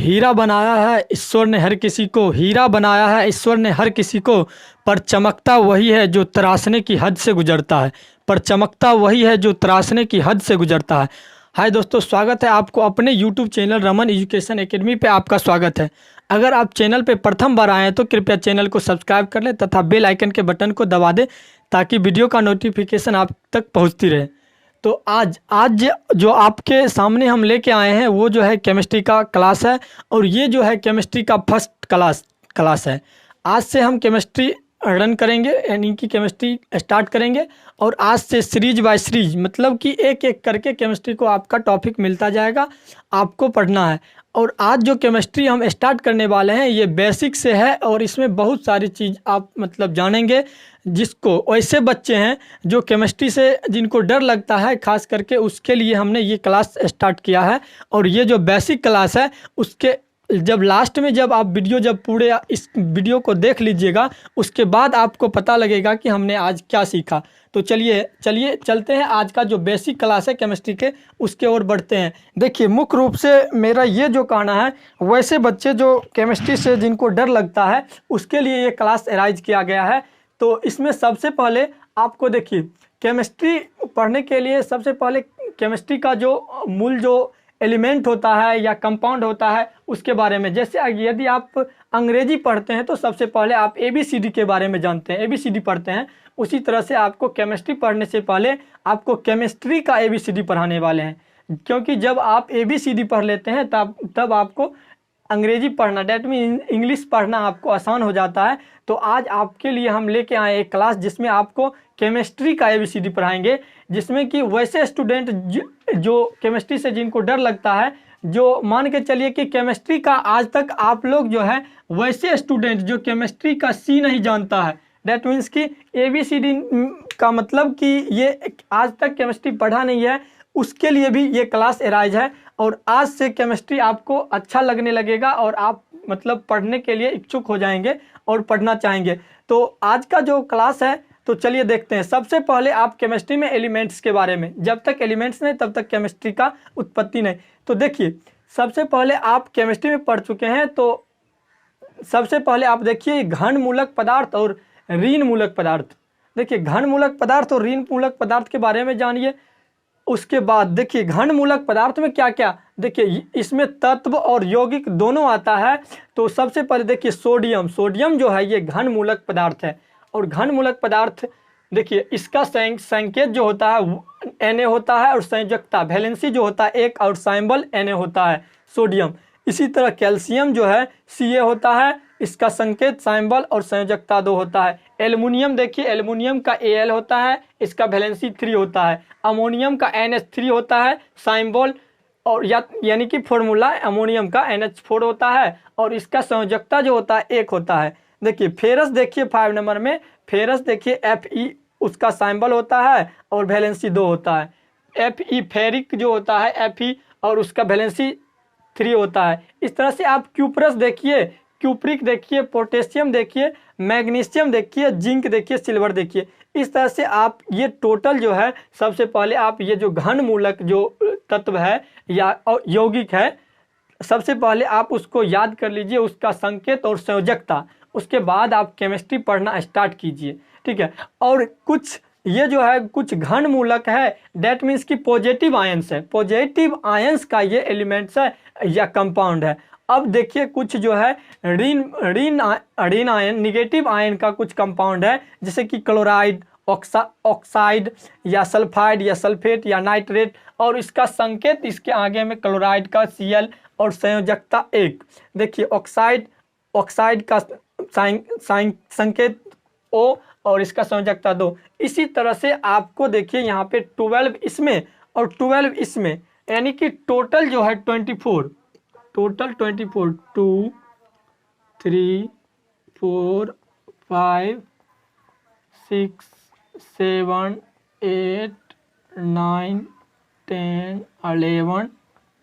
हीरा बनाया है ईश्वर ने हर किसी को, हीरा बनाया है ईश्वर ने हर किसी को, पर चमकता वही है जो तराशने की हद से गुजरता है, पर चमकता वही है जो तराशने की हद से गुजरता है। हाय दोस्तों, स्वागत है आपको अपने YouTube channel Raman education academy पे। आपका स्वागत है। अगर आप चैनल पे प्रथम बार आए हैं तो कृपया चैनल को सब्सक्राइब कर लें तथा बेल आइकन के बटन को दबा दें ताकि वीडियो का नोटिफिकेशन आप तक पहुंचती रहे। तो आज जो आपके सामने हम लेके आए हैं वो जो है केमिस्ट्री का क्लास है, और ये जो है केमिस्ट्री का फर्स्ट क्लास है। आज से हम केमिस्ट्री रन करेंगे, यानी कि केमिस्ट्री स्टार्ट करेंगे, और आज से सीरीज बाय सीरीज मतलब कि एक एक करके केमिस्ट्री को आपका टॉपिक मिलता जाएगा, आपको पढ़ना है। और आज जो केमिस्ट्री हम स्टार्ट करने वाले हैं ये बेसिक से है, और इसमें बहुत सारी चीज़ आप मतलब जानेंगे, जिसको ऐसे बच्चे हैं जो केमिस्ट्री से जिनको डर लगता है, खास करके उसके लिए हमने ये क्लास स्टार्ट किया है। और ये जो बेसिक क्लास है उसके जब लास्ट में जब आप जब पूरे इस वीडियो को देख लीजिएगा उसके बाद आपको पता लगेगा कि हमने आज क्या सीखा। तो चलिए चलते हैं, आज का जो बेसिक क्लास है केमिस्ट्री के उसके ओर बढ़ते हैं। देखिए, मुख्य रूप से मेरा ये जो कहना है, वैसे बच्चे जो केमिस्ट्री से जिनको डर लगता है उसके लिए ये क्लास अरेंज किया गया है। तो इसमें सबसे पहले आपको देखिए, केमिस्ट्री पढ़ने के लिए सबसे पहले केमिस्ट्री का जो मूल जो एलिमेंट होता है या कंपाउंड होता है उसके बारे में, जैसे यदि आप अंग्रेजी पढ़ते हैं तो सबसे पहले आप ABCD के बारे में जानते हैं, ABCD पढ़ते हैं। उसी तरह से आपको केमिस्ट्री पढ़ने से पहले आपको केमिस्ट्री का ABCD पढ़ाने वाले हैं, क्योंकि जब आप ABCD पढ़ लेते हैं तब आपको अंग्रेजी पढ़ना, डेट मीन इंग्लिश पढ़ना आपको आसान हो जाता है। तो आज आपके लिए हम लेके आए एक क्लास जिसमें आपको केमिस्ट्री का ABCD पढ़ाएंगे, जिसमें कि वैसे स्टूडेंट जो केमिस्ट्री से जिनको डर लगता है, जो मान के चलिए कि केमिस्ट्री का आज तक आप लोग जो है वैसे स्टूडेंट जो केमिस्ट्री का C नहीं जानता है, डेट मीन्स कि ABCD का मतलब कि ये आज तक केमिस्ट्री पढ़ा नहीं है, उसके लिए भी ये क्लास अरेंज है। और आज से केमिस्ट्री आपको अच्छा लगने लगेगा और आप मतलब पढ़ने के लिए इच्छुक हो जाएंगे और पढ़ना चाहेंगे। तो आज का जो क्लास है तो चलिए देखते हैं। सबसे पहले आप केमिस्ट्री में एलिमेंट्स के बारे में, जब तक एलिमेंट्स नहीं तब तक केमिस्ट्री का उत्पत्ति नहीं। तो देखिए, सबसे पहले आप केमिस्ट्री में पढ़ चुके हैं, तो सबसे पहले आप देखिए घन मूलक पदार्थ और ऋण मूलक पदार्थ। देखिए, घन मूलक पदार्थ और ऋण मूलक पदार्थ के बारे में जानिए। उसके बाद देखिए घन मूलक पदार्थ में क्या क्या, देखिए इसमें तत्व और यौगिक दोनों आता है। तो सबसे पहले देखिए सोडियम जो है ये घन मूलक पदार्थ है। और घन मूलक पदार्थ देखिए इसका संकेत जो होता है Na होता है, और संयोजकता वैलेंसी जो होता है एक, और सिंबल Na होता है सोडियम। इसी तरह कैल्शियम जो है Ca होता है, इसका संकेत सिंबल और संयोजकता 2 होता है। एल्युमिनियम देखिए, एल्युमिनियम का Al होता है, इसका वैलेंसी 3 होता है। अमोनियम का NH3 होता है सिंबल, और यानी कि फॉर्मूला अमोनियम का NH4 होता है, और इसका संयोजकता जो होता है 1 होता है। देखिए फेरस देखिए 5 नंबर में, फेरस देखिए Fe उसका सिंबल होता है और वैलेंसी 2 होता है। Fe फेरिक जो होता है Fe, और उसका वैलेंसी 3 होता है। इस तरह से आप क्यूप्रस देखिए, क्यूप्रिक देखिए, पोटेशियम देखिए, मैग्नीशियम देखिए, जिंक देखिए, सिल्वर देखिए। इस तरह से आप ये टोटल जो है, सबसे पहले आप ये जो घन मूलक जो तत्व है या यौगिक है, सबसे पहले आप उसको याद कर लीजिए, उसका संकेत और संयोजकता। उसके बाद आप केमिस्ट्री पढ़ना स्टार्ट कीजिए, ठीक है। और कुछ ये जो है कुछ घन मूलक है, डेट मीन्स कि पॉजिटिव आयंस है, पॉजिटिव आयंस का ये एलिमेंट्स है या कंपाउंड है। अब देखिए कुछ जो है ऋण आयन, निगेटिव आयन का कुछ कंपाउंड है, जैसे कि क्लोराइड, ऑक्साइड या सल्फाइड या सल्फेट या नाइट्रेट, और इसका संकेत इसके आगे में क्लोराइड का Cl और संयोजकता 1। देखिए ऑक्साइड का संकेत O और इसका संयोजकता 2। इसी तरह से आपको देखिए यहाँ पे 12 इसमें और 12 इसमें, यानी कि टोटल जो है 24, टोटल 24 2 3 4 5 6 7 8 9 10 11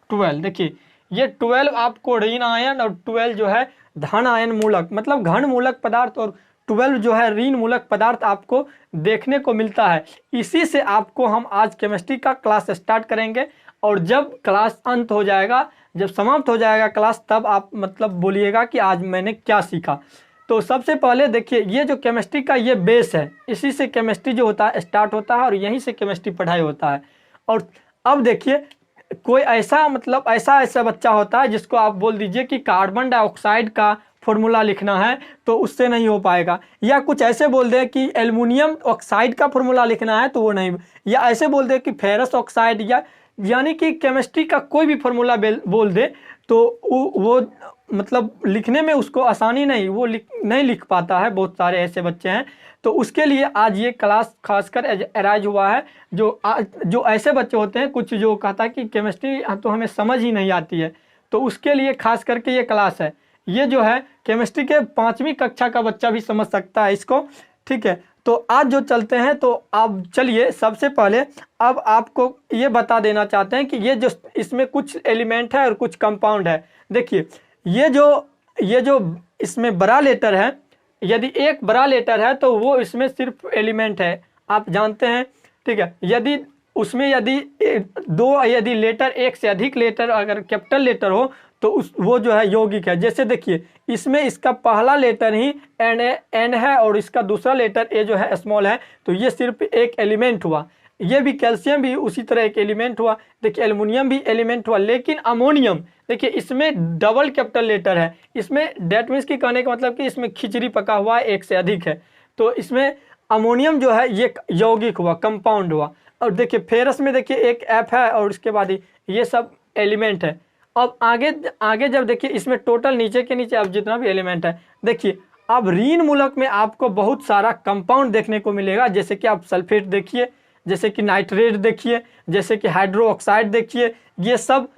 12। देखिए ये 12 आपको ऋण आयन और 12 जो है धन आयन मूलक, मतलब घन मूलक पदार्थ, और 12 जो है ऋण मूलक पदार्थ आपको देखने को मिलता है। इसी से आपको हम आज केमिस्ट्री का क्लास स्टार्ट करेंगे, और जब क्लास अंत हो जाएगा जब समाप्त हो जाएगा क्लास तब आप मतलब बोलिएगा कि आज मैंने क्या सीखा। तो सबसे पहले देखिए, ये जो केमिस्ट्री का ये बेस है, इसी से केमिस्ट्री जो होता है स्टार्ट होता है और यहीं से केमिस्ट्री पढ़ाई होता है। और अब देखिए, कोई ऐसा मतलब ऐसा बच्चा होता है जिसको आप बोल दीजिए कि कार्बन डाइऑक्साइड का फॉर्मूला लिखना है तो उससे नहीं हो पाएगा, या कुछ ऐसे बोल दे कि एल्युमिनियम ऑक्साइड का फॉर्मूला लिखना है तो वो नहीं, या ऐसे बोल दे कि फेरस ऑक्साइड, या यानी कि केमिस्ट्री का कोई भी फॉर्मूला बोल दे तो वो मतलब लिखने में उसको आसानी नहीं, वो नहीं लिख पाता है। बहुत सारे ऐसे बच्चे हैं, तो उसके लिए आज ये क्लास खासकर अराइज हुआ है। जो ऐसे बच्चे होते हैं, कुछ जो कहता है कि केमिस्ट्री तो हमें समझ ही नहीं आती है, तो उसके लिए खास करके ये क्लास है। ये जो है केमिस्ट्री के 5वीं कक्षा का बच्चा भी समझ सकता है इसको, ठीक है। तो आज जो चलते हैं, तो आप चलिए सबसे पहले अब आपको ये बता देना चाहते हैं कि ये जो इसमें कुछ एलिमेंट है और कुछ कंपाउंड है। देखिए, ये जो इसमें बड़ा लेटर है, यदि एक बड़ा लेटर है तो वो इसमें सिर्फ एलिमेंट है, आप जानते हैं, ठीक है। यदि उसमें यदि लेटर, एक से अधिक लेटर अगर कैपिटल लेटर हो तो वो जो है यौगिक है। जैसे देखिए, इसमें इसका पहला लेटर ही एन है और इसका दूसरा लेटर ए जो है स्मॉल है, तो ये सिर्फ एक एलिमेंट हुआ। ये भी, कैल्शियम भी उसी तरह एक एलिमेंट हुआ। देखिए, एल्युमिनियम भी एलिमेंट हुआ। लेकिन अमोनियम, देखिए इसमें डबल कैपिटल लेटर है, इसमें डेट मीन्स की कहने का मतलब कि इसमें खिचड़ी पका हुआ है, एक से अधिक है, तो इसमें अमोनियम जो है ये यौगिक हुआ, कंपाउंड हुआ। और देखिए फेरस में देखिए एक एफ है और उसके बाद ये सब एलिमेंट है। अब आगे जब देखिए इसमें टोटल नीचे के नीचे अब जितना भी एलिमेंट है, देखिए अब ऋण मूलक में आपको बहुत सारा कंपाउंड देखने को मिलेगा। जैसे कि आप सल्फेट देखिए, जैसे कि नाइट्रेट देखिए, जैसे कि हाइड्रो ऑक्साइड देखिए, ये सब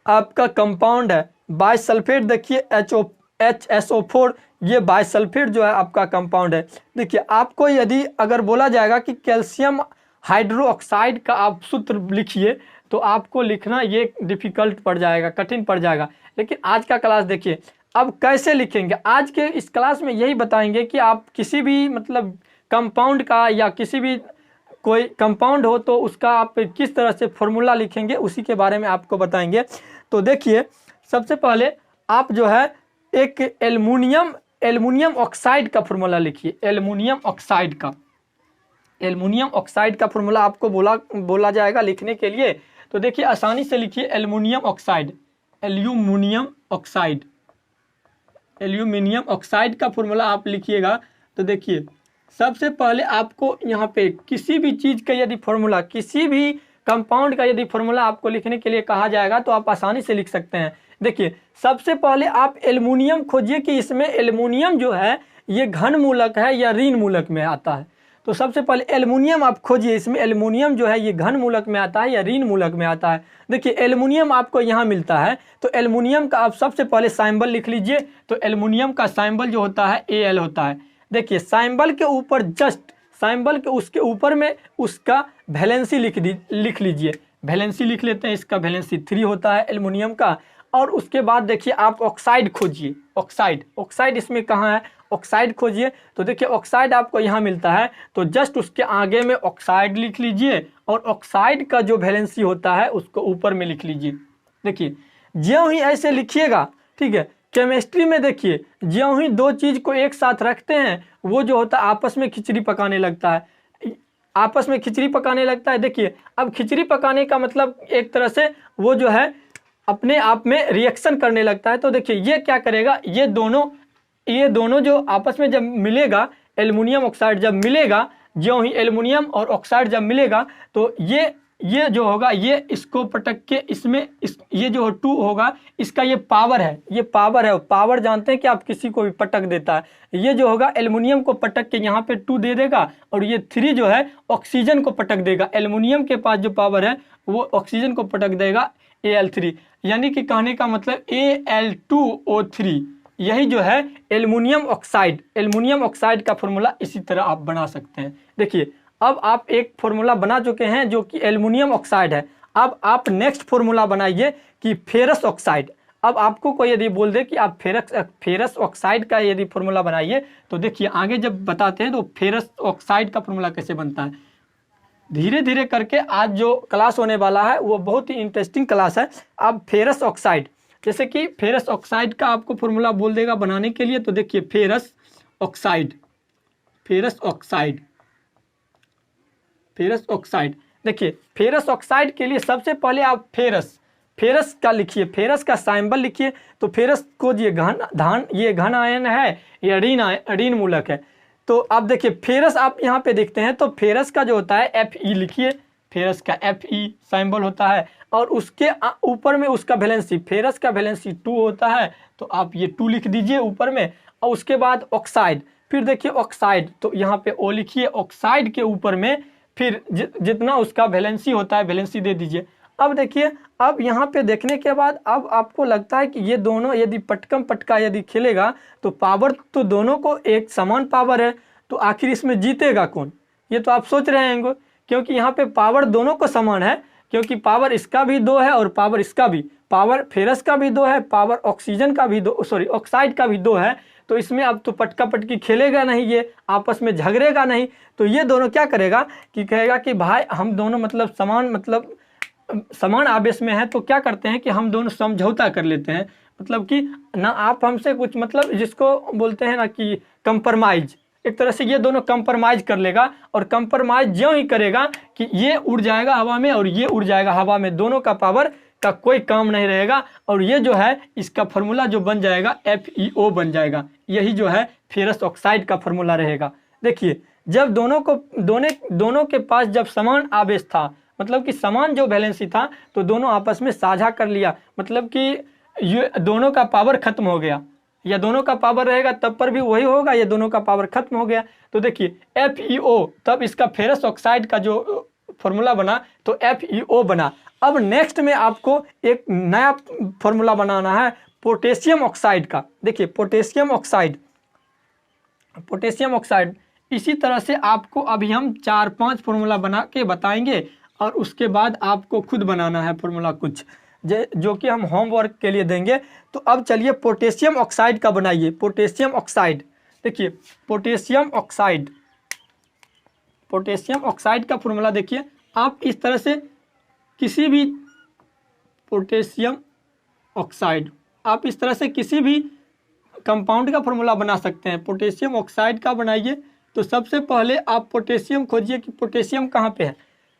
आपका कंपाउंड है। बाइसल्फेट देखिए HSO4, ये बाइसल्फेट जो है आपका कंपाउंड है। देखिए, आपको यदि अगर बोला जाएगा कि कैल्शियम हाइड्रो ऑक्साइड का आप सूत्र लिखिए तो आपको लिखना ये डिफ़िकल्ट पड़ जाएगा, कठिन पड़ जाएगा। लेकिन आज का क्लास देखिए अब कैसे लिखेंगे। आज के इस क्लास में यही बताएंगे कि आप किसी भी मतलब कंपाउंड का या किसी भी कोई कंपाउंड हो तो उसका आप किस तरह से फॉर्मूला लिखेंगे, उसी के बारे में आपको बताएंगे। तो देखिए, सबसे पहले आप जो है एक एल्युमिनियम ऑक्साइड का फॉर्मूला लिखिए। एल्युमिनियम ऑक्साइड का फॉर्मूला आपको बोला जाएगा लिखने के लिए। तो देखिए आसानी से लिखिए एल्युमिनियम ऑक्साइड का फॉर्मूला आप लिखिएगा। तो देखिए सबसे पहले आपको यहाँ पे किसी भी चीज़ का यदि फॉर्मूला, किसी भी कंपाउंड का यदि फॉर्मूला आपको लिखने के लिए कहा जाएगा तो आप आसानी से लिख सकते हैं। देखिए, सबसे पहले आप एल्युमिनियम खोजिए कि इसमें एल्युमिनियम जो है ये घन मूलक है या ऋण मूलक में आता है। तो सबसे पहले एल्युमिनियम आप खोजिए, इसमें एल्युमिनियम जो है ये घन मूलक में आता है या ऋण मूलक में आता है। देखिए, एल्युमिनियम आपको यहाँ मिलता है, तो एल्युमिनियम का आप सबसे पहले साइंबल लिख लीजिए। तो एल्युमिनियम का साइंबल जो होता है Al होता है। देखिए, साइंबल के ऊपर उसके ऊपर में उसका वैलेंसी लिख लीजिए। वैलेंसी लिख लेते हैं, इसका वैलेंसी 3 होता है एल्युमिनियम का। और उसके बाद देखिए आप ऑक्साइड खोजिए। ऑक्साइड इसमें कहाँ है, ऑक्साइड खोजिए। तो देखिए ऑक्साइड आपको यहाँ मिलता है, तो जस्ट उसके आगे में ऑक्साइड लिख लीजिए और ऑक्साइड का जो वैलेंसी होता है उसको ऊपर में लिख लीजिए। देखिए, ज्यों ही ऐसे लिखिएगा, ठीक है। केमिस्ट्री में देखिए ज्यों ही दो चीज़ को एक साथ रखते हैं वो जो होता है आपस में खिचड़ी पकाने लगता है। देखिए, अब खिचड़ी पकाने का मतलब एक तरह से वो जो है अपने आप में रिएक्शन करने लगता है। तो देखिए ये क्या करेगा, ये दोनों जो आपस में जब मिलेगा, एल्युमिनियम ऑक्साइड जब मिलेगा, ज्यों ही एल्युमिनियम और ऑक्साइड जब मिलेगा तो ये जो होगा ये इसको पटक के ये जो 2 होगा, इसका ये पावर है। पावर जानते हैं कि आप किसी को भी पटक देता है। ये जो होगा एल्युमिनियम को पटक के यहाँ पे 2 दे देगा और ये 3 जो है ऑक्सीजन को पटक देगा। एल्युमिनियम के पास जो पावर है वो ऑक्सीजन को पटक देगा Al3, यानी कि कहने का मतलब Al2O3। यही जो है एल्युमिनियम ऑक्साइड का फॉर्मूला इसी तरह आप बना सकते हैं। देखिए, अब आप एक फॉर्मूला बना चुके हैं जो कि एल्युमिनियम ऑक्साइड है। अब आप नेक्स्ट फॉर्मूला बनाइए कि फेरस ऑक्साइड। अब आपको कोई यदि बोल दे कि आप फेरस ऑक्साइड का यदि फॉर्मूला बनाइए, तो देखिए आगे जब बताते हैं तो फेरस ऑक्साइड का फॉर्मूला कैसे बनता है, धीरे धीरे करके आज जो क्लास होने वाला है वो बहुत ही इंटरेस्टिंग क्लास है। अब फेरस ऑक्साइड, जैसे कि फेरस ऑक्साइड का आपको फॉर्मूला बोल देगा बनाने के लिए। तो देखिए ferrous oxide, ferrous oxide, ferrous oxide, देखिए फेरस ऑक्साइड के लिए सबसे पहले आप फेरस का लिखिए, फेरस का साइंबल लिखिए। तो फेरस को ये घन आयन है, ये ऋण मूलक है। तो आप देखिए फेरस आप यहाँ पे देखते हैं तो फेरस का जो होता है Fe लिखिए, फेरस का Fe साइंबल होता है और उसके ऊपर में उसका वैलेंसी, फेरस का वैलेंसी 2 होता है। तो आप ये 2 लिख दीजिए ऊपर में। और उसके बाद ऑक्साइड, फिर देखिए ऑक्साइड, तो यहाँ पे O लिखिए। ऑक्साइड के ऊपर में फिर जितना उसका वैलेंसी होता है वैलेंसी दे दीजिए। अब देखिए, अब यहाँ पे देखने के बाद अब आपको लगता है कि ये दोनों यदि पटकम पटका यदि खेलेगा तो पावर तो दोनों को एक समान पावर है, तो आखिर इसमें जीतेगा कौन, ये तो आप सोच रहे हैं। क्योंकि यहाँ पे पावर दोनों को समान है, क्योंकि पावर इसका भी 2 है और पावर इसका भी, पावर फेरस का भी 2 है, पावर ऑक्सीजन का भी 2, सॉरी ऑक्साइड का भी 2 है। तो इसमें अब तो पटका पटकी खेलेगा नहीं, ये आपस में झगड़ेगा नहीं। तो ये दोनों क्या करेगा कि कहेगा कि भाई हम दोनों मतलब समान आवेश में है, तो क्या करते हैं कि हम दोनों समझौता कर लेते हैं। मतलब कि ना आप हमसे कुछ, मतलब जिसको बोलते हैं ना कि कंप्रोमाइज, एक तरह से ये दोनों कंप्रोमाइज कर लेगा। और कंप्रोमाइज ज्यों ही करेगा कि ये उड़ जाएगा हवा में और ये उड़ जाएगा हवा में, दोनों का पावर का कोई काम नहीं रहेगा। और ये जो है इसका फार्मूला जो बन जाएगा FeO बन जाएगा। यही जो है फेरस ऑक्साइड का फार्मूला रहेगा। देखिए जब दोनों के पास जब समान आवेश था, मतलब कि समान जो वैलेंसी था, तो दोनों आपस में साझा कर लिया, मतलब कि ये दोनों का पावर खत्म हो गया। या दोनों का पावर रहेगा तब पर भी वही होगा, ये दोनों का पावर खत्म हो गया। तो देखिए FeO, तब इसका फेरस ऑक्साइड का जो फॉर्मूला बना तो FeO बना। अब नेक्स्ट में आपको एक नया फॉर्मूला बनाना है पोटेशियम ऑक्साइड का। देखिए पोटेशियम ऑक्साइड इसी तरह से आपको अभी हम 4-5 फॉर्मूला बना के बताएंगे और उसके बाद आपको खुद बनाना है फॉर्मूला कुछ जो कि हम होमवर्क के लिए देंगे। तो अब चलिए पोटेशियम ऑक्साइड का बनाइए। पोटेशियम ऑक्साइड, देखिए पोटेशियम ऑक्साइड का फॉर्मूला देखिए, आप इस तरह से किसी भी पोटेशियम ऑक्साइड, आप इस तरह से किसी भी कंपाउंड का फॉर्मूला बना सकते हैं। पोटेशियम ऑक्साइड का बनाइए तो सबसे पहले आप पोटेशियम खोजिए कि पोटेशियम कहाँ पे है।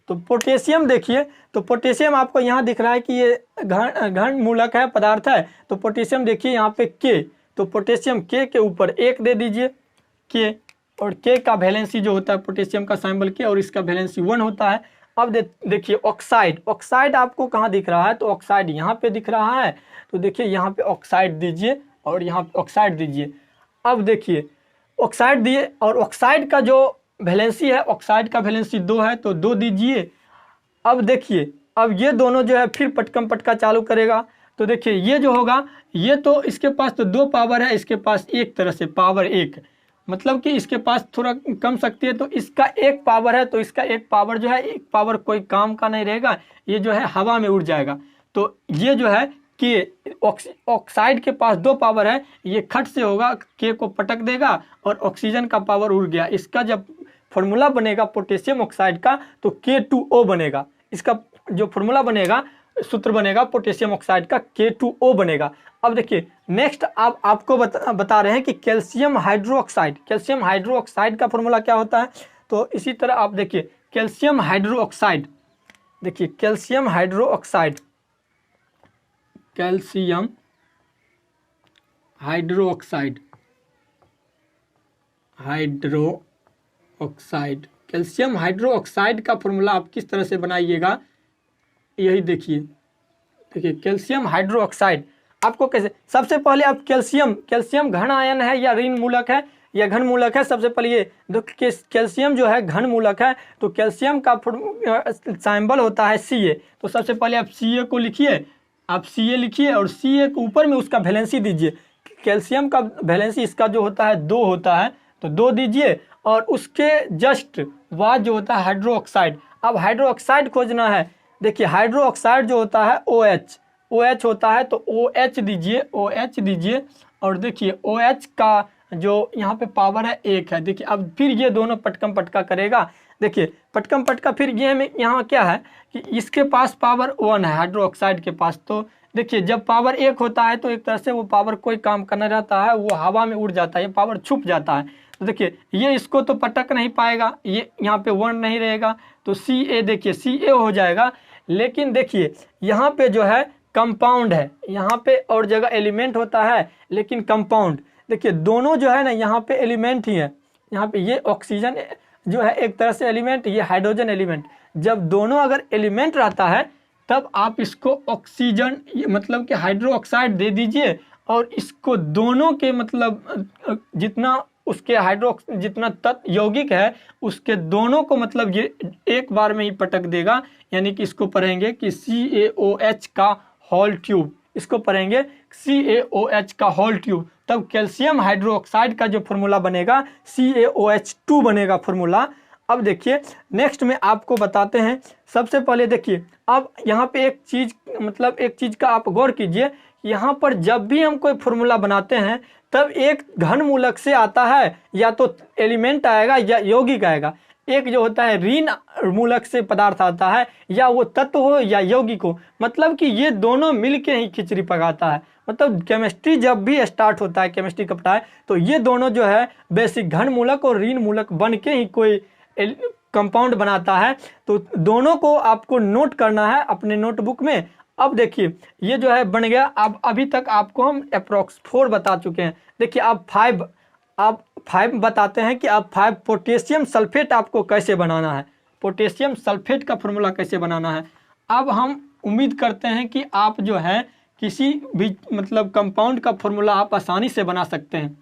तो पोटेशियम देखिए, तो पोटेशियम आपको यहाँ दिख रहा है कि ये घन मूलक है, पदार्थ है। तो पोटेशियम देखिए यहाँ पे K, तो पोटेशियम K के ऊपर 1 दे दीजिए K, और K का वैलेंसी जो होता है पोटेशियम का सिंबल K और इसका वैलेंसी 1 होता है। अब देखिए ऑक्साइड आपको कहाँ दिख रहा है, तो ऑक्साइड यहाँ पे दिख रहा है। तो देखिए यहाँ पे ऑक्साइड दीजिए और यहाँ पे ऑक्साइड दीजिए। अब देखिए ऑक्साइड दिए और ऑक्साइड का जो वैलेंसी है, ऑक्साइड का वैलेंसी 2 है तो 2 दीजिए। अब देखिए अब ये दोनों जो है फिर पटकम पटका चालू करेगा। तो देखिए ये जो होगा, ये तो इसके पास तो 2 पावर है, इसके पास एक तरह से पावर 1, मतलब कि इसके पास थोड़ा कम शक्ति है, तो इसका 1 पावर है। तो इसका 1 पावर जो है, 1 पावर कोई काम का नहीं रहेगा, ये जो है हवा में उड़ जाएगा। तो ये जो है कि ऑक्साइड के पास 2 पावर है, ये खट से होगा, K को पटक देगा और ऑक्सीजन का पावर उड़ गया। इसका जब फॉर्मूला बनेगा पोटेशियम ऑक्साइड का तो K2O बनेगा। इसका जो फॉर्मूला बनेगा, सूत्र बनेगा पोटेशियम ऑक्साइड का K2O बनेगा। अब देखिए नेक्स्ट आपको बता रहे हैं कि कैल्शियम हाइड्रोक्साइड का फॉर्मूला क्या होता है। तो इसी तरह आप देखिए कैल्शियम हाइड्रोक्साइड, देखिए कैल्शियम हाइड्रोक्साइड कैल्शियम हाइड्रोक्साइड का फॉर्मूला आप किस तरह से बनाइएगा, यही देखिए कैल्शियम हाइड्रोक्साइड आपको कैसे, सबसे पहले आप कैल्शियम घन आयन है या ऋण मूलक है या घन मूलक है। सबसे पहले ये कैल्शियम जो है घन मूलक है, तो कैल्शियम का सिंबल होता है Ca। तो सबसे पहले आप Ca को लिखिए, आप Ca लिखिए और Ca के ऊपर में उसका वैलेंसी दीजिए। कैल्शियम का वैलेंसी इसका जो होता है 2 होता है, तो 2 दीजिए। और उसके जस्ट बाद जो होता है हाइड्रोक्साइड, अब हाइड्रोक्साइड खोजना है। देखिए हाइड्रोक्साइड जो होता है OH होता है, तो OH दीजिए। और देखिए OH का जो यहाँ पे पावर है 1 है। देखिए अब फिर ये दोनों पटकम पटका करेगा। देखिए पटकम पटका फिर ये में यहाँ क्या है कि इसके पास पावर 1 है हाइड्रोक्साइड के पास, तो देखिए जब पावर एक होता है तो एक तरह से वो पावर कोई काम करना रहता है, वो हवा में उड़ जाता है, ये पावर छुप जाता है। तो देखिए ये इसको तो पटक नहीं पाएगा, ये यहाँ पे 1 नहीं रहेगा, तो सी ए, देखिए सी ए हो जाएगा। लेकिन देखिए यहाँ पे जो है कंपाउंड है, यहाँ पे और जगह एलिमेंट होता है लेकिन कंपाउंड, देखिए दोनों जो है ना यहाँ पे एलिमेंट ही है। यहाँ पे ये ऑक्सीजन जो है एक तरह से एलिमेंट, ये हाइड्रोजन एलिमेंट। जब दोनों अगर एलिमेंट रहता है तब आप इसको ऑक्सीजन मतलब कि हाइड्रो ऑक्साइड दे दीजिए, और इसको दोनों के मतलब जितना उसके जितना तत्व यौगिक है उसके दोनों को मतलब ये एक बार में ही पटक देगा। यानी कि इसको पढ़ेंगे कि CaOH का होल ट्यूब, इसको पढ़ेंगे CaOH का होल ट्यूब। तब कैल्शियम हाइड्रोक्साइड का जो फॉर्मूला बनेगा CaOH2 बनेगा फॉर्मूला। अब देखिए नेक्स्ट में आपको बताते हैं। सबसे पहले देखिए अब यहाँ पे एक चीज़ मतलब एक चीज़ का आप गौर कीजिए, यहाँ पर जब भी हम कोई फॉर्मूला बनाते हैं तब एक घन मूलक से आता है, या तो एलिमेंट आएगा या यौगिक आएगा। एक जो होता है ऋण मूलक से पदार्थ आता है, या वो तत्व हो या यौगिक हो, मतलब कि ये दोनों मिलके ही खिचड़ी पकाता है। मतलब केमिस्ट्री जब भी स्टार्ट होता है, केमिस्ट्री का पढ़ाई, तो ये दोनों जो है बेसिक घन मूलक और ऋण मूलक बन के ही कोई कंपाउंड बनाता है। तो दोनों को आपको नोट करना है अपने नोटबुक में। अब देखिए ये जो है बन गया। अब अभी तक आपको हम अप्रॉक्स 4 बता चुके हैं। देखिए आप 5 बताते हैं कि आप 5 पोटेशियम सल्फेट आपको कैसे बनाना है, पोटेशियम सल्फेट का फॉर्मूला कैसे बनाना है। अब हम उम्मीद करते हैं कि आप जो है किसी भी मतलब कंपाउंड का फॉर्मूला आप आसानी से बना सकते हैं।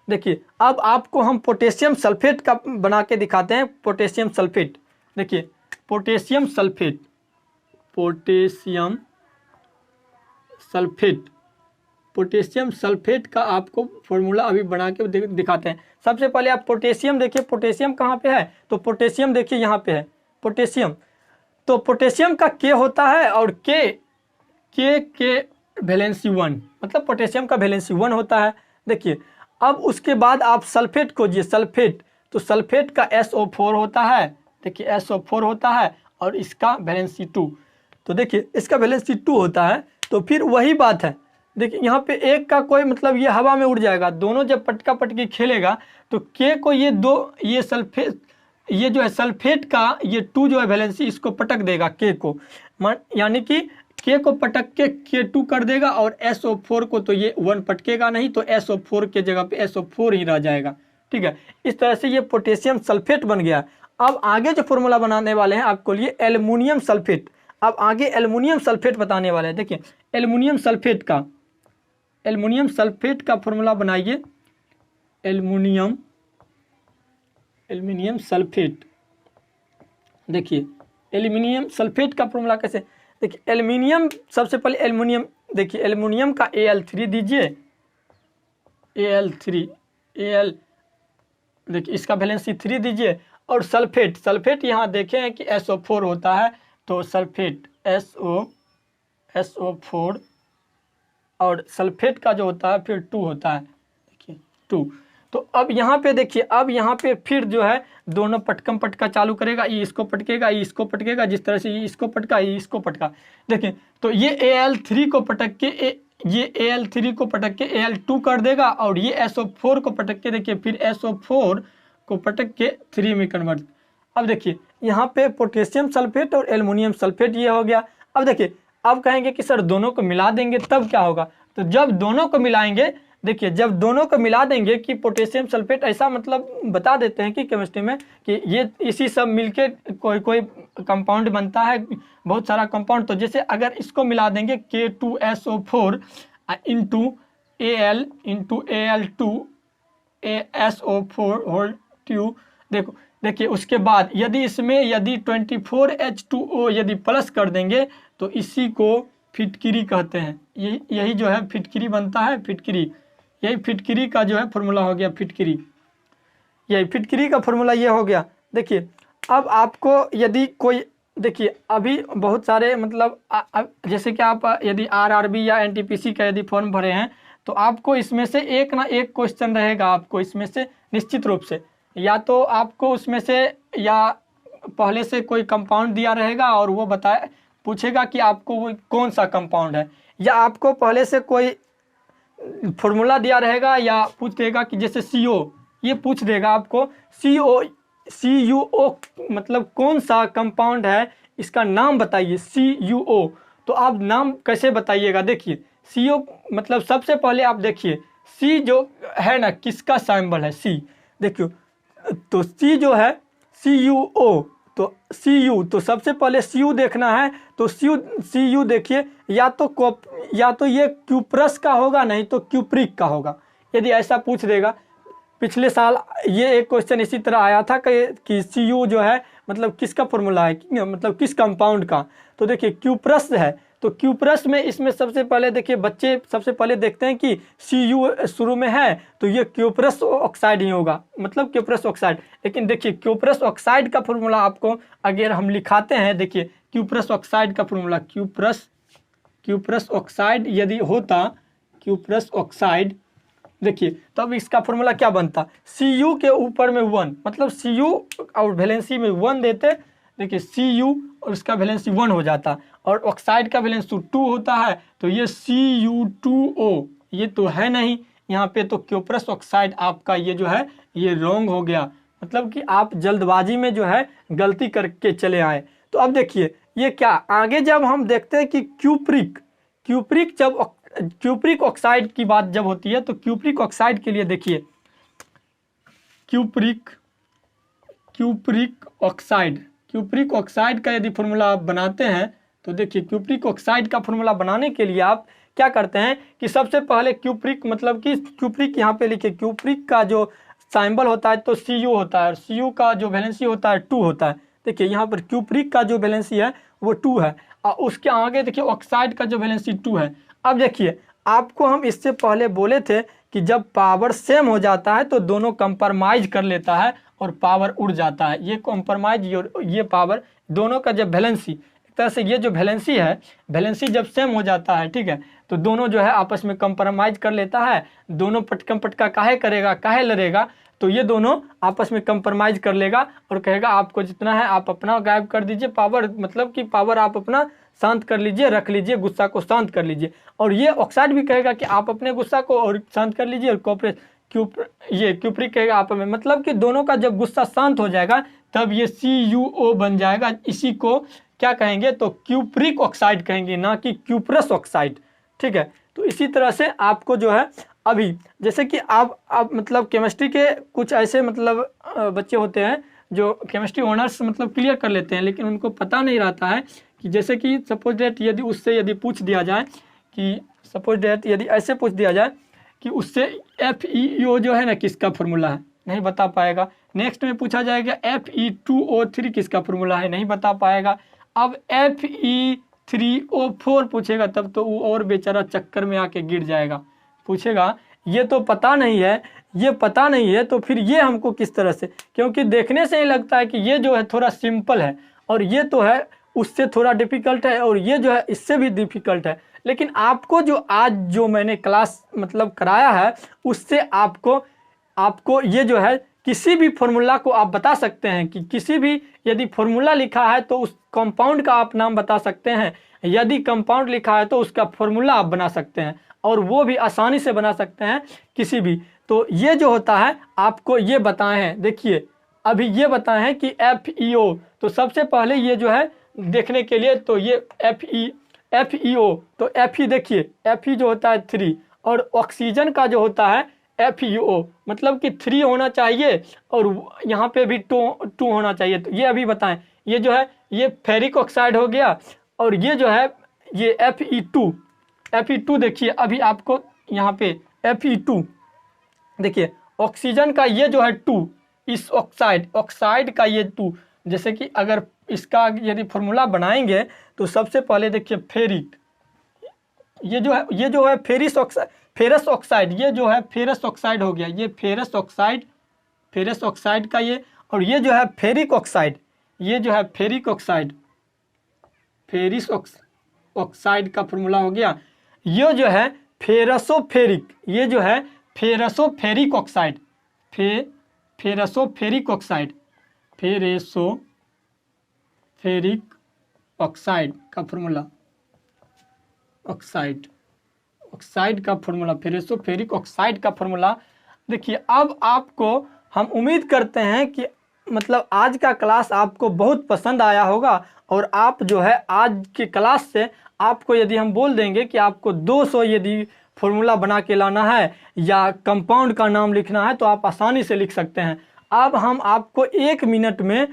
देखिए अब आपको हम पोटेशियम सल्फेट का बना के दिखाते हैं। पोटेशियम सल्फेट, देखिए potassium sulphate, potassium sulphate, potassium sulphate का आपको फॉर्मूला अभी बना के दिखाते हैं। सबसे पहले आप पोटेशियम देखिए, पोटेशियम कहाँ पे है, तो पोटेशियम देखिए यहाँ पे है पोटेशियम। तो पोटेशियम का के होता है और के वैलेंसी 1, मतलब पोटेशियम का वैलेंसी 1 होता है। देखिए अब उसके बाद आप सल्फेट खोजिए, सल्फेट, तो सल्फेट का SO4 होता है। देखिए SO4 होता है और इसका वैलेंसी 2, तो देखिए इसका वैलेंसी 2 होता है। तो फिर वही बात है, देखिए यहाँ पे एक का कोई मतलब ये हवा में उड़ जाएगा, दोनों जब पटका पटकी खेलेगा तो के को ये दो, ये सल्फेट, ये जो है सल्फेट का ये 2 जो है वैलेंसी इसको पटक देगा के को, यानी कि के को पटक के K2 कर देगा, और SO4 को तो ये 1 पटकेगा नहीं, तो SO4 के जगह पे SO4 ही रह जाएगा। ठीक है, इस तरह से ये पोटेशियम सल्फेट बन गया। अब आगे जो फॉर्मूला बनाने वाले हैं आपको लिए एल्युमिनियम सल्फेट। अब आगे एल्युमिनियम सल्फेट बताने वाले हैं। देखिए एल्युमिनियम सल्फेट का फॉर्मूला बनाइए। एल्युमिनियम सल्फेट, देखिए एल्युमिनियम सल्फेट का फॉर्मूला कैसे, देखिए एल्युमिनियम, सबसे पहले एल्युमिनियम, देखिए एल्युमिनियम का Al3 दीजिए, Al3 देखिए इसका वैलेंसी 3 दीजिए, और सल्फेट यहाँ देखें हैं कि SO4 होता है, तो सल्फेट SO4, और सल्फेट का जो होता है फिर 2 होता है, देखिए 2। तो अब यहाँ पे देखिए, अब यहाँ पे फिर जो है दोनों पटकम पटका चालू करेगा, ये इसको पटकेगा, ये इसको पटकेगा, जिस तरह से ये इसको पटका, ये इसको पटका। देखिए तो ये Al3 को पटक के ये Al3 को पटक के Al2 कर देगा, और ये SO4 को पटक के देखिए फिर SO4 को पटक के 3 में कन्वर्ट। अब देखिए यहाँ पे पोटेशियम सल्फेट और एल्युमिनियम सल्फेट ये हो गया। अब देखिए अब कहेंगे कि सर दोनों को मिला देंगे तब क्या होगा, तो जब दोनों को मिलाएंगे, देखिए जब दोनों को मिला देंगे कि पोटेशियम सल्फेट, ऐसा मतलब बता देते हैं कि केमिस्ट्री में कि ये इसी सब मिलके कोई कंपाउंड बनता है, बहुत सारा कंपाउंड। तो जैसे अगर इसको मिला देंगे K2SO4 into Al into Al2 SO4 whole tube, देखिए उसके बाद यदि इसमें यदि 24H2O यदि प्लस कर देंगे तो इसी को फिटकिरी कहते हैं। यही जो है फिटकिरी बनता है, फिटकिरी, यही फिटकिरी का जो है फॉर्मूला हो गया, फिटकिरी, यही फिटकिरी का फॉर्मूला ये हो गया। देखिए अब आपको यदि कोई, देखिए अभी बहुत सारे मतलब जैसे कि आप यदि RRB या NTPC का यदि फॉर्म भरे हैं तो आपको इसमें से एक ना एक क्वेश्चन रहेगा, आपको इसमें से निश्चित रूप से, या तो आपको उसमें से या पहले से कोई कंपाउंड दिया रहेगा और वो बताए पूछेगा कि आपको वो कौन सा कंपाउंड है, या आपको पहले से कोई फॉर्मूला दिया रहेगा, या पूछ देगा कि जैसे CO, ये पूछ देगा आपको CuO मतलब कौन सा कंपाउंड है, इसका नाम बताइए CuO। तो आप नाम कैसे बताइएगा, देखिए CO मतलब सबसे पहले आप देखिए C जो है ना, किसका सिंबल है C, देखियो तो C जो है CuO, तो Cu, तो सबसे पहले Cu देखना है, तो Cu देखिए या तो ये क्यूप्रस का होगा, नहीं तो क्यूप्रिक का होगा। यदि ऐसा पूछ देगा, पिछले साल ये एक क्वेश्चन इसी तरह आया था कि Cu जो है मतलब किसका फॉर्मूला है, मतलब किस कंपाउंड का, तो देखिए क्यूप्रस है, तो क्यूप्रस में इसमें सबसे पहले देखिए बच्चे सबसे पहले देखते हैं कि Cu शुरू में है तो ये क्यूप्रस ऑक्साइड ही होगा, मतलब क्यूप्रस ऑक्साइड। लेकिन देखिए क्यूप्रस ऑक्साइड का फॉर्मूला आपको अगर हम लिखाते हैं, देखिए क्यूप्रस ऑक्साइड का फॉर्मूला, क्यूप्रस ऑक्साइड यदि होता, क्यूप्रस ऑक्साइड देखिए तो अब इसका फॉर्मूला क्या बनता, Cu के ऊपर में 1, मतलब Cu और वैलेंसी में 1 देते, देखिए Cu और इसका वैलेंसी 1 हो जाता, और ऑक्साइड का वैलेंस 2 होता है, तो ये Cu2O ये तो है नहीं यहाँ पे, तो क्यूप्रस ऑक्साइड आपका ये जो है ये रॉन्ग हो गया, मतलब कि आप जल्दबाजी में जो है गलती करके चले आए। तो अब देखिए ये क्या, आगे जब हम देखते हैं कि क्यूप्रिक ऑक्साइड की बात जब होती है, तो क्यूप्रिक ऑक्साइड के लिए देखिए क्यूप्रिक ऑक्साइड का यदि फॉर्मूला आप बनाते हैं, तो देखिए क्यूप्रिक ऑक्साइड का फॉर्मूला बनाने के लिए आप क्या करते हैं कि सबसे पहले क्यूप्रिक मतलब कि क्यूप्रिक यहाँ पे लिखिए, क्यूप्रिक का जो सिंबल होता है तो Cu होता है, Cu का जो वैलेंसी होता है 2 होता है। देखिए यहाँ पर क्यूप्रिक का जो वैलेंसी है वो 2 है, और उसके आगे देखिए ऑक्साइड का जो वैलेंसी 2 है। अब देखिए आपको हम इससे पहले बोले थे कि जब पावर सेम हो जाता है तो दोनों कंप्रोमाइज कर लेता है और पावर उड़ जाता है, ये कंप्रोमाइज ये पावर दोनों का जब वैलेंसी, एक तरह से ये जो वैलेंसी जब सेम हो जाता है, ठीक है, तो दोनों जो है आपस में कंप्रोमाइज कर लेता है, दोनों पटकम पटका काहे लड़ेगा, तो ये दोनों आपस में कंप्रोमाइज कर लेगा और कहेगा आपको जितना है आप अपना गायब कर दीजिए, पावर मतलब कि पावर आप अपना शांत कर लीजिए, रख लीजिए, गुस्सा को शांत कर लीजिए। और ये ऑक्साइड भी कहेगा कि आप अपने गुस्सा को और शांत कर लीजिए, और क्यूप्रिक कहेगा आप में, मतलब कि दोनों का जब गुस्सा शांत हो जाएगा तब ये CuO बन जाएगा। इसी को क्या कहेंगे, तो क्यूप्रिक ऑक्साइड कहेंगे, ना कि क्यूप्रस ऑक्साइड, ठीक है। तो इसी तरह से आपको जो है अभी जैसे कि आप मतलब केमिस्ट्री के कुछ ऐसे मतलब बच्चे होते हैं जो केमिस्ट्री ऑनर्स मतलब क्लियर कर लेते हैं, लेकिन उनको पता नहीं रहता है कि जैसे कि सपोज डेट यदि पूछ दिया जाए कि सपोज डेट यदि ऐसे पूछ दिया जाए कि उससे FeO जो है ना किसका फॉर्मूला है, नहीं बता पाएगा। नेक्स्ट में पूछा जाएगा Fe2O3 किसका फॉर्मूला है, नहीं बता पाएगा। अब Fe3O4 पूछेगा तब तो वो और बेचारा चक्कर में आके गिर जाएगा, पूछेगा ये तो पता नहीं है, तो फिर ये हमको किस तरह से, क्योंकि देखने से ही लगता है कि ये जो है थोड़ा सिंपल है और ये तो है उससे थोड़ा डिफ़िकल्ट है और ये जो है इससे भी डिफ़िकल्ट है। लेकिन आपको जो मैंने क्लास मतलब कराया है उससे आपको ये जो है किसी भी फॉर्मूला को आप बता सकते हैं कि किसी भी यदि फॉर्मूला लिखा है तो उस कंपाउंड का आप नाम बता सकते हैं, यदि कंपाउंड लिखा है तो उसका फॉर्मूला आप बना सकते हैं, और वो भी आसानी से बना सकते हैं किसी भी। तो ये जो होता है आपको ये बताए हैं, देखिए अभी ये बताए हैं कि FeO, तो सबसे पहले ये जो है देखने के लिए तो ये FeO, तो Fe देखिए Fe जो होता है 3 और ऑक्सीजन का जो होता है FeO मतलब कि 3 होना चाहिए और यहाँ पे भी 2 होना चाहिए। तो ये अभी बताएं, ये जो है ये फेरिक ऑक्साइड हो गया और ये जो है ये Fe2 देखिए अभी आपको यहाँ पे Fe2 देखिए ऑक्सीजन का ये जो है 2, इस ऑक्साइड का ये 2, जैसे कि अगर इसका यदि फॉर्मूला बनाएंगे तो सबसे पहले देखिए फेरिक, ये जो है फेरस ऑक्साइड, ये जो है फेरस ऑक्साइड हो गया, ये फेरस ऑक्साइड का ये, और ये जो है फेरिक ऑक्साइड, ये जो है फेरिक ऑक्साइड का फॉर्मूला हो गया। ये जो है फेरसोफेरिक, ये जो है फेरसोफेरिक ऑक्साइड, फेरसोफेरिक ऑक्साइड, फेरसोफेरिक ऑक्साइड का फॉर्मूला, ऑक्साइड का फॉर्मूला, फेरिक ऑक्साइड का फॉर्मूला। देखिए अब आपको हम उम्मीद करते हैं कि मतलब आज का क्लास आपको बहुत पसंद आया होगा, और आप जो है आज की क्लास से आपको यदि हम बोल देंगे कि आपको 200 यदि फॉर्मूला बना के लाना है या कंपाउंड का नाम लिखना है तो आप आसानी से लिख सकते हैं। अब हम आपको 1 मिनट में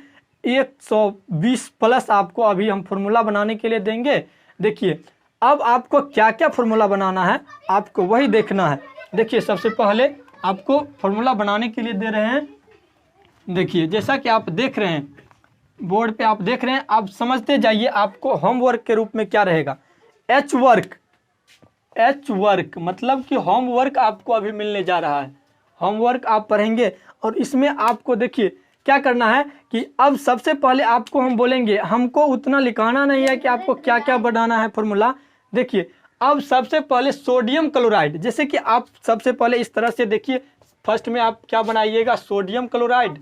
120 प्लस आपको अभी हम फॉर्मूला बनाने के लिए देंगे। देखिए अब आपको क्या क्या फॉर्मूला बनाना है आपको वही देखना है। देखिए सबसे पहले आपको फॉर्मूला बनाने के लिए दे रहे हैं। देखिए जैसा कि आप देख रहे हैं बोर्ड पे आप देख रहे हैं, आप समझते जाइए आपको होमवर्क के रूप में क्या रहेगा। एच वर्क मतलब कि होमवर्क आपको अभी मिलने जा रहा है। होमवर्क आप पढ़ेंगे और इसमें आपको देखिए क्या करना है कि अब सबसे पहले आपको हम बोलेंगे, हमको उतना लिखाना नहीं है कि आपको क्या क्या बनाना है फॉर्मूला। देखिए अब सबसे पहले सोडियम क्लोराइड, जैसे कि आप सबसे पहले इस तरह से देखिए, फर्स्ट में आप क्या बनाइएगा, सोडियम क्लोराइड।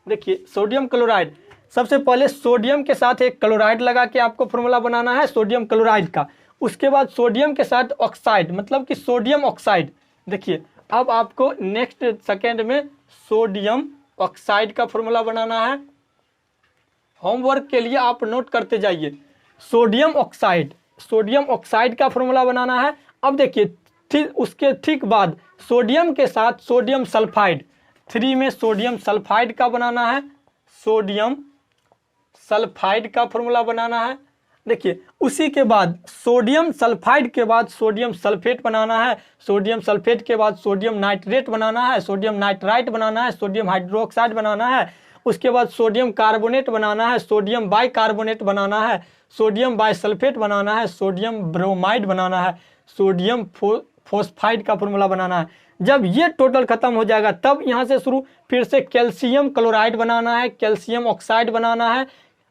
देखिए सोडियम क्लोराइड, सबसे पहले सोडियम के साथ एक क्लोराइड लगा के आपको फॉर्मूला बनाना है सोडियम क्लोराइड का। उसके बाद सोडियम के साथ ऑक्साइड मतलब कि सोडियम ऑक्साइड। देखिए अब आपको नेक्स्ट सेकेंड में सोडियम ऑक्साइड का फॉर्मूला बनाना है। होमवर्क के लिए आप नोट करते जाइए, सोडियम ऑक्साइड का फॉर्मूला बनाना है। अब देखिए उसके ठीक बाद सोडियम के साथ सोडियम सल्फाइड, 3 में सोडियम सल्फाइड का बनाना है, सोडियम सल्फाइड का फॉर्मूला बनाना है। देखिए उसी के बाद सोडियम सल्फाइड के बाद सोडियम सल्फेट बनाना है, सोडियम सल्फेट के बाद सोडियम नाइट्रेट बनाना है, सोडियम नाइट्राइट बनाना है, सोडियम हाइड्रोक्साइड बनाना है। उसके बाद सोडियम कार्बोनेट बनाना है, सोडियम बाइकार्बोनेट बनाना है, सोडियम बाइसल्फेट बनाना है, सोडियम ब्रोमाइड बनाना है, सोडियम फोस्फाइड का फॉर्मूला बनाना है। जब ये टोटल खत्म हो जाएगा तब यहाँ से शुरू फिर से कैल्शियम क्लोराइड बनाना है, कैल्शियम ऑक्साइड बनाना है,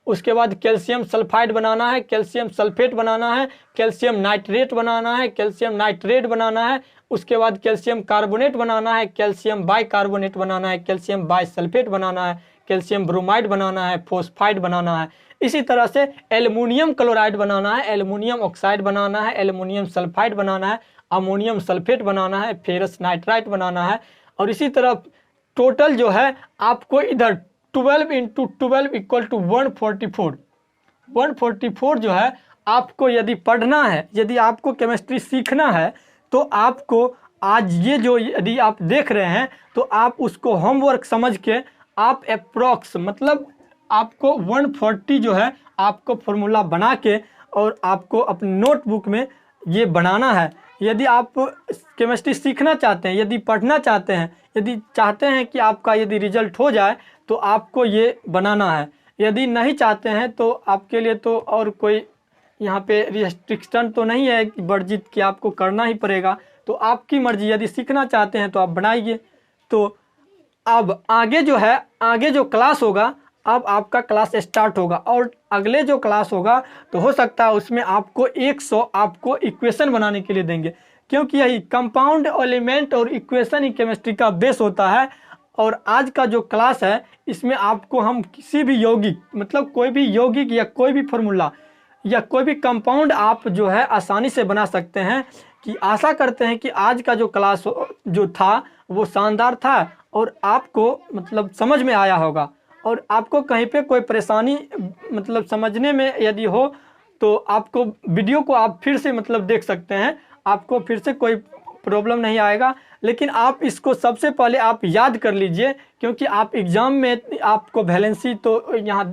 उसके बाद कैल्शियम सल्फाइड बनाना है, कैल्शियम सल्फेट बनाना है, कैल्शियम नाइट्रेट बनाना है, कैल्शियम नाइट्रेट बनाना है, उसके बाद कैल्शियम कार्बोनेट बनाना है, कैल्शियम बाइकार्बोनेट बनाना है, कैल्शियम बाइसल्फेट बनाना है, कैल्शियम ब्रोमाइड बनाना है, फोस्फाइड बनाना है। इसी तरह से एल्युमिनियम क्लोराइड बनाना है, एल्युमिनियम ऑक्साइड बनाना है, एल्युमिनियम सल्फाइड बनाना है, अमोनियम सल्फेट बनाना है, फेरस नाइट्राइट बनाना है। और इसी तरह टोटल जो है आपको इधर 12 × 12 = 144 जो है आपको यदि पढ़ना है, यदि आपको केमिस्ट्री सीखना है तो आपको आज ये जो यदि आप देख रहे हैं तो आप उसको होमवर्क समझ के आप अप्रॉक्स मतलब आपको 140 जो है आपको फॉर्मूला बना के और आपको अपने नोटबुक में ये बनाना है। यदि आप केमिस्ट्री सीखना चाहते हैं, यदि पढ़ना चाहते हैं, यदि चाहते हैं कि आपका यदि रिजल्ट हो जाए तो आपको ये बनाना है। यदि नहीं चाहते हैं तो आपके लिए तो और कोई यहाँ पे रिस्ट्रिक्शन तो नहीं है कि वर्जित कि आपको करना ही पड़ेगा, तो आपकी मर्जी। यदि सीखना चाहते हैं तो आप बनाइए। तो अब आगे जो है, आगे जो क्लास होगा, अब आपका क्लास स्टार्ट होगा और अगले जो क्लास होगा तो हो सकता है उसमें आपको 100 आपको इक्वेशन बनाने के लिए देंगे, क्योंकि यही कंपाउंड एलिमेंट और इक्वेशन ही केमिस्ट्री का बेस होता है। और आज का जो क्लास है इसमें आपको हम किसी भी यौगिक मतलब कोई भी यौगिक या कोई भी फार्मूला या कोई भी कंपाउंड आप जो है आसानी से बना सकते हैं। कि आशा करते हैं कि आज का जो क्लास जो था वो शानदार था और आपको मतलब समझ में आया होगा। और आपको कहीं पे कोई परेशानी मतलब समझने में यदि हो तो आपको वीडियो को आप फिर से मतलब देख सकते हैं, आपको फिर से कोई प्रॉब्लम नहीं आएगा। लेकिन आप इसको सबसे पहले आप याद कर लीजिए, क्योंकि आप एग्ज़ाम में आपको वैलेंसी तो यहाँ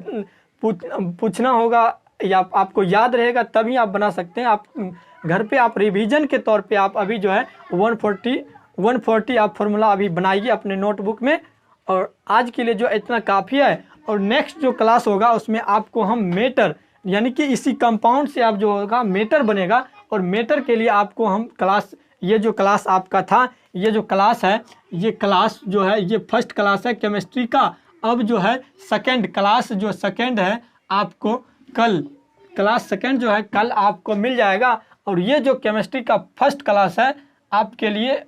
पूछना होगा या आपको याद रहेगा तभी आप बना सकते हैं। आप घर पे आप रिवीजन के तौर पे आप अभी जो है 140 आप फार्मूला अभी बनाइए अपने नोटबुक में। और आज के लिए जो इतना काफ़ी है। और नेक्स्ट जो क्लास होगा उसमें आपको हम मेटर यानी कि इसी कंपाउंड से आप जो होगा मेटर बनेगा। और मेटर के लिए आपको हम क्लास, ये जो क्लास आपका था, ये जो क्लास है, ये क्लास जो है ये फर्स्ट क्लास है केमिस्ट्री का। अब जो है सेकंड क्लास जो सेकंड है आपको कल, क्लास सेकंड जो है कल आपको मिल जाएगा। और ये जो केमिस्ट्री का फर्स्ट क्लास है आपके लिए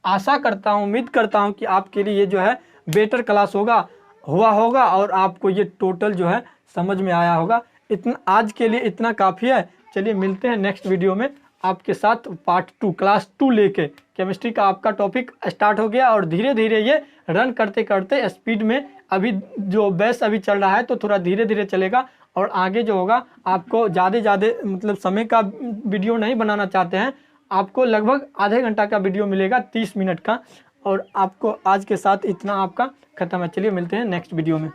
आशा करता हूँ, उम्मीद करता हूँ कि आपके लिए ये जो है बेटर क्लास होगा। हुआ होगा और आपको ये टोटल जो है समझ में आया होगा। इतना आज के लिए इतना काफ़ी है। चलिए मिलते हैं नेक्स्ट वीडियो में आपके साथ पार्ट 2 क्लास 2 लेके। केमिस्ट्री का आपका टॉपिक स्टार्ट हो गया और धीरे धीरे ये रन करते करते स्पीड में, अभी जो बैच अभी चल रहा है तो थोड़ा धीरे धीरे चलेगा और आगे जो होगा आपको ज़्यादा मतलब समय का वीडियो नहीं बनाना चाहते हैं, आपको लगभग आधे घंटा का वीडियो मिलेगा 30 मिनट का। और आपको आज के साथ इतना आपका ख़त्म है। चलिए मिलते हैं नेक्स्ट वीडियो में।